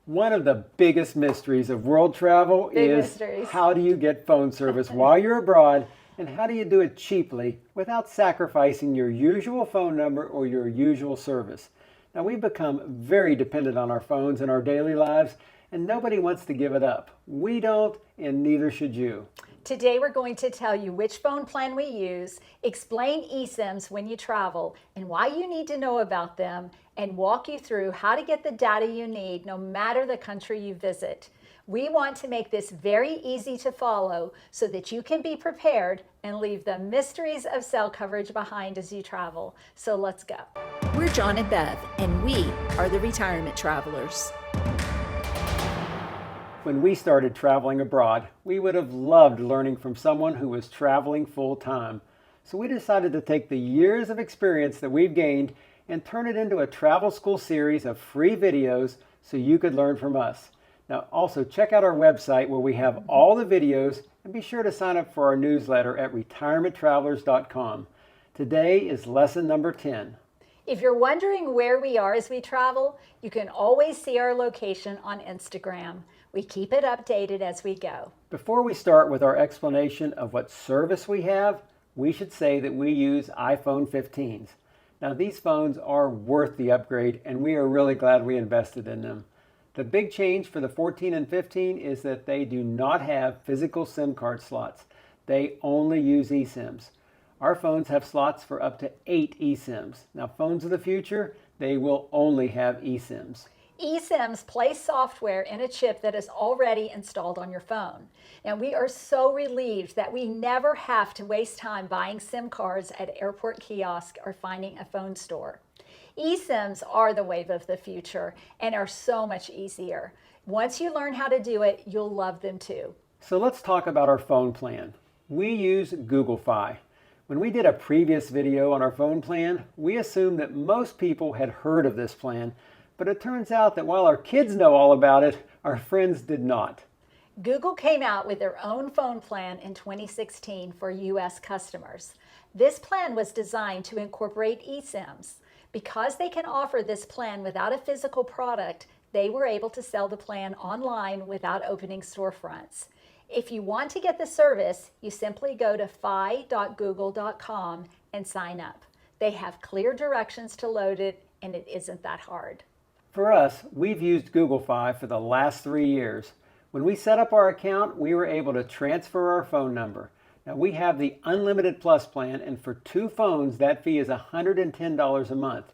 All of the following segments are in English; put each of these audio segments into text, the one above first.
One of the biggest mysteries of world travel is how do you get phone service while you're abroad, and how do you do it cheaply without sacrificing your usual phone number or your usual service? Now, we've become very dependent on our phones in our daily lives, and nobody wants to give it up. We don't, and neither should you. Today we're going to tell you which phone plan we use, explain eSIMs when you travel and why you need to know about them, and walk you through how to get the data you need no matter the country you visit. We want to make this very easy to follow so that you can be prepared and leave the mysteries of cell coverage behind as you travel. So let's go. We're John and Bev, and we are the Retirement Travelers. When we started traveling abroad, we would have loved learning from someone who was traveling full-time. So we decided to take the years of experience that we've gained and turn it into a travel school series of free videos so you could learn from us. Now also check out our website where we have all the videos, and be sure to sign up for our newsletter at retirementtravelers.com. Today is lesson number 10. If you're wondering where we are as we travel, you can always see our location on Instagram. We keep it updated as we go. Before we start with our explanation of what service we have, we should say that we use iPhone 15s. Now these phones are worth the upgrade, and we are really glad we invested in them. The big change for the 14 and 15 is that they do not have physical SIM card slots. They only use eSIMs. Our phones have slots for up to 8 eSIMs. Now phones of the future, they will only have eSIMs. eSIMs place software in a chip that is already installed on your phone. Now we are so relieved that we never have to waste time buying SIM cards at airport kiosks or finding a phone store. eSIMs are the wave of the future and are so much easier. Once you learn how to do it, you'll love them too. So let's talk about our phone plan. We use Google Fi. When we did a previous video on our phone plan, we assumed that most people had heard of this plan, but it turns out that while our kids know all about it, our friends did not. Google came out with their own phone plan in 2016 for U.S. customers. This plan was designed to incorporate eSIMs. Because they can offer this plan without a physical product, they were able to sell the plan online without opening storefronts. If you want to get the service, you simply go to fi.google.com and sign up. They have clear directions to load it, and it isn't that hard. For us, we've used Google Fi for the last 3 years. When we set up our account, we were able to transfer our phone number. Now we have the Unlimited Plus plan, and for 2 phones, that fee is $110 a month.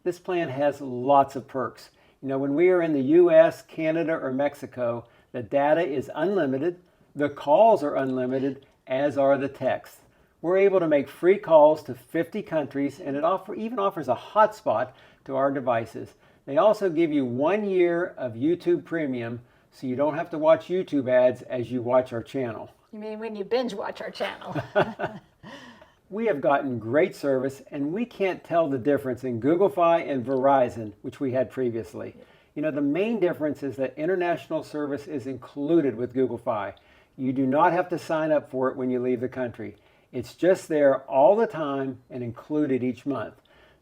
This plan has lots of perks. You know, when we are in the US, Canada, or Mexico, the data is unlimited, the calls are unlimited, as are the texts. We're able to make free calls to 50 countries, and it even offers a hotspot to our devices. They also give you 1 year of YouTube Premium, so you don't have to watch YouTube ads as you watch our channel. You mean when you binge watch our channel? We have gotten great service, and we can't tell the difference in Google Fi and Verizon, which we had previously. You know, the main difference is that international service is included with Google Fi. You do not have to sign up for it when you leave the country. It's just there all the time and included each month.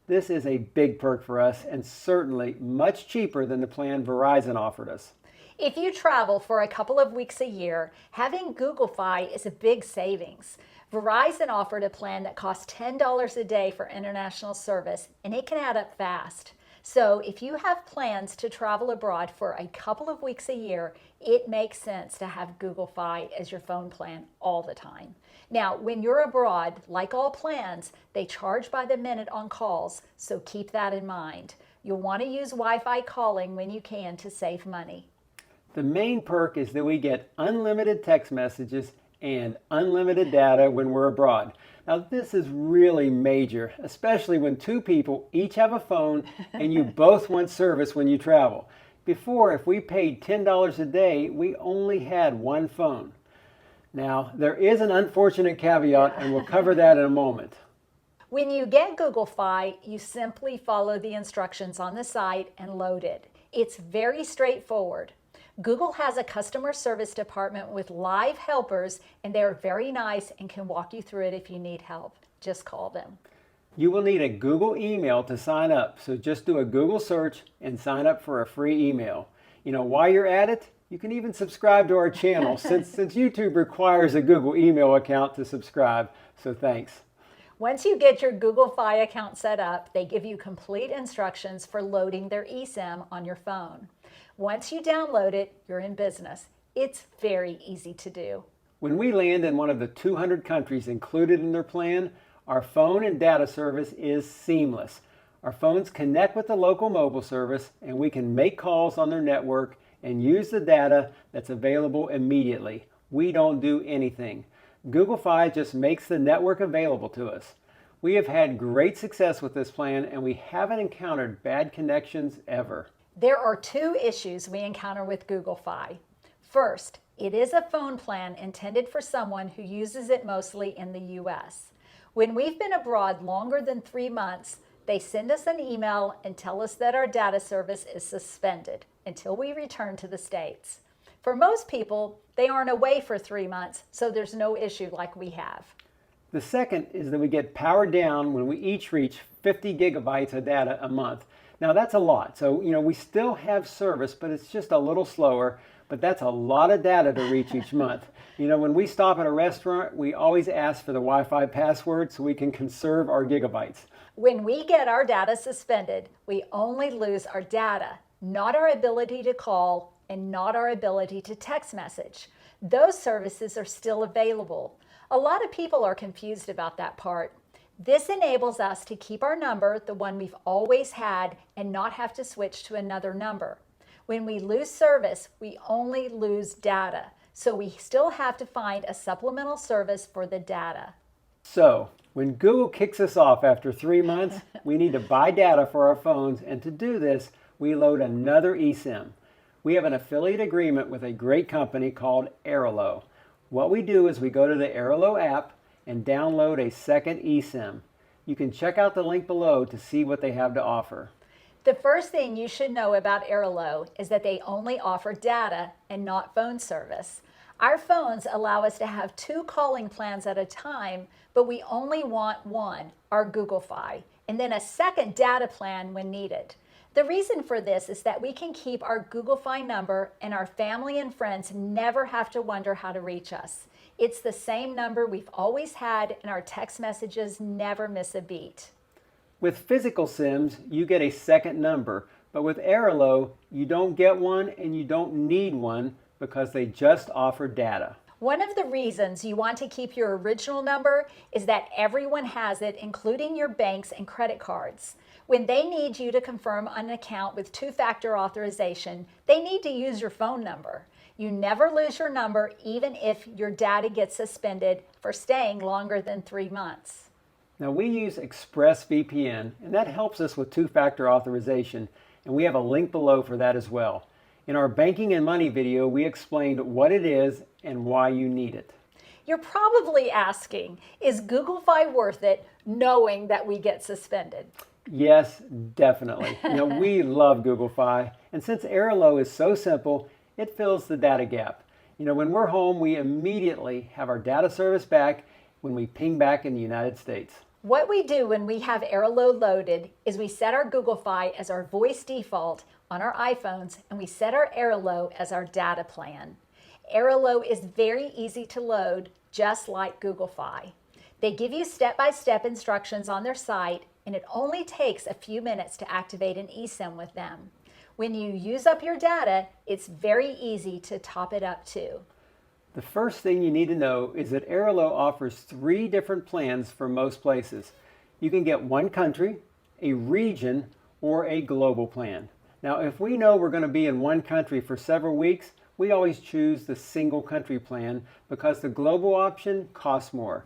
This is a big perk for us, and certainly much cheaper than the plan Verizon offered us. If you travel for a couple of weeks a year, having Google Fi is a big savings. Verizon offered a plan that costs $10 a day for international service, and it can add up fast. So if you have plans to travel abroad for a couple of weeks a year, it makes sense to have Google Fi as your phone plan all the time. Now, when you're abroad, like all plans, they charge by the minute on calls, so keep that in mind. You'll want to use Wi-Fi calling when you can to save money. The main perk is that we get unlimited text messages and unlimited data when we're abroad. Now this is really major, especially when 2 people each have a phone and you both want service when you travel. Before, if we paid $10 a day, we only had 1 phone. Now, there is an unfortunate caveat, and we'll cover that in a moment. When you get Google Fi, you simply follow the instructions on the site and load it. It's very straightforward. Google has a customer service department with live helpers, and they're very nice and can walk you through it if you need help. Just call them. You will need a Google email to sign up, so just do a Google search and sign up for a free email. While you're at it, you can even subscribe to our channel since YouTube requires a Google email account to subscribe. So thanks. Once you get your Google Fi account set up, they give you complete instructions for loading their eSIM on your phone. Once you download it, you're in business. It's very easy to do. When we land in one of the 200 countries included in their plan, our phone and data service is seamless. Our phones connect with the local mobile service, and we can make calls on their network and use the data that's available immediately. We don't do anything. Google Fi just makes the network available to us. We have had great success with this plan, and we haven't encountered bad connections ever. There are two issues we encounter with Google Fi. First, it is a phone plan intended for someone who uses it mostly in the US. When we've been abroad longer than 3 months, they send us an email and tell us that our data service is suspended until we return to the States. For most people, they aren't away for 3 months, so there's no issue like we have. The second is that we get powered down when we each reach 50 gigabytes of data a month. Now that's a lot, so we still have service, but it's just a little slower, but that's a lot of data to reach each month. When we stop at a restaurant, we always ask for the Wi-Fi password so we can conserve our gigabytes. When we get our data suspended, we only lose our data, not our ability to call and not our ability to text message. Those services are still available. A lot of people are confused about that part. This enables us to keep our number, the one we've always had, and not have to switch to another number. When we lose service, we only lose data, so we still have to find a supplemental service for the data. So, when Google kicks us off after 3 months, we need to buy data for our phones, and to do this, we load another eSIM. We have an affiliate agreement with a great company called Airalo. What we do is we go to the Airalo app and download a second eSIM. You can check out the link below to see what they have to offer. The first thing you should know about Airalo is that they only offer data and not phone service. Our phones allow us to have 2 calling plans at a time, but we only want one, our Google Fi, and then a second data plan when needed. The reason for this is that we can keep our Google Fi number and our family and friends never have to wonder how to reach us. It's the same number we've always had, and our text messages never miss a beat. With physical SIMs, you get a second number, but with Airalo, you don't get one and you don't need one because they just offer data. One of the reasons you want to keep your original number is that everyone has it, including your banks and credit cards. When they need you to confirm an account with 2-factor authorization, they need to use your phone number. You never lose your number even if your data gets suspended for staying longer than 3 months. Now we use ExpressVPN, and that helps us with 2-factor authorization, and we have a link below for that as well. In our banking and money video, we explained what it is and why you need it. You're probably asking, is Google Fi worth it knowing that we get suspended? Yes, definitely. We love Google Fi, and since Airalo is so simple, it fills the data gap. When we're home, we immediately have our data service back when we ping back in the United States. What we do when we have Airalo loaded is we set our Google Fi as our voice default on our iPhones, and we set our Airalo as our data plan. Airalo is very easy to load, just like Google Fi. They give you step-by-step instructions on their site, and it only takes a few minutes to activate an eSIM with them. When you use up your data, it's very easy to top it up too. The first thing you need to know is that Airalo offers 3 different plans for most places. You can get one country, a region, or a global plan. Now, if we know we're going to be in one country for several weeks, we always choose the single country plan because the global option costs more.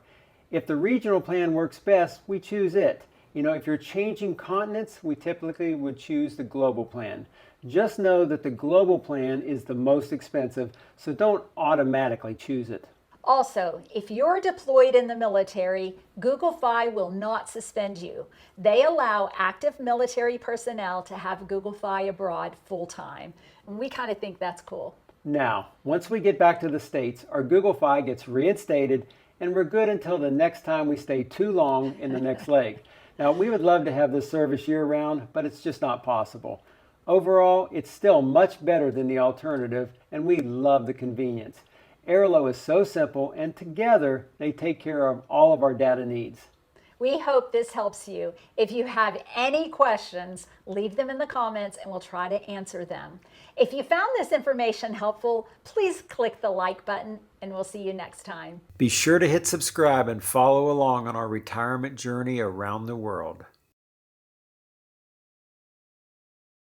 If the regional plan works best, we choose it. If you're changing continents, we typically would choose the global plan. Just know that the global plan is the most expensive, so don't automatically choose it. Also, if you're deployed in the military, Google Fi will not suspend you. They allow active military personnel to have Google Fi abroad full-time. And we kind of think that's cool. Now, once we get back to the States, our Google Fi gets reinstated, and we're good until the next time we stay too long in the next leg. Now, we would love to have this service year-round, but it's just not possible. Overall, it's still much better than the alternative, and we love the convenience. Airalo is so simple, and together they take care of all of our data needs. We hope this helps you. If you have any questions, leave them in the comments and we'll try to answer them. If you found this information helpful, please click the like button and we'll see you next time. Be sure to hit subscribe and follow along on our retirement journey around the world.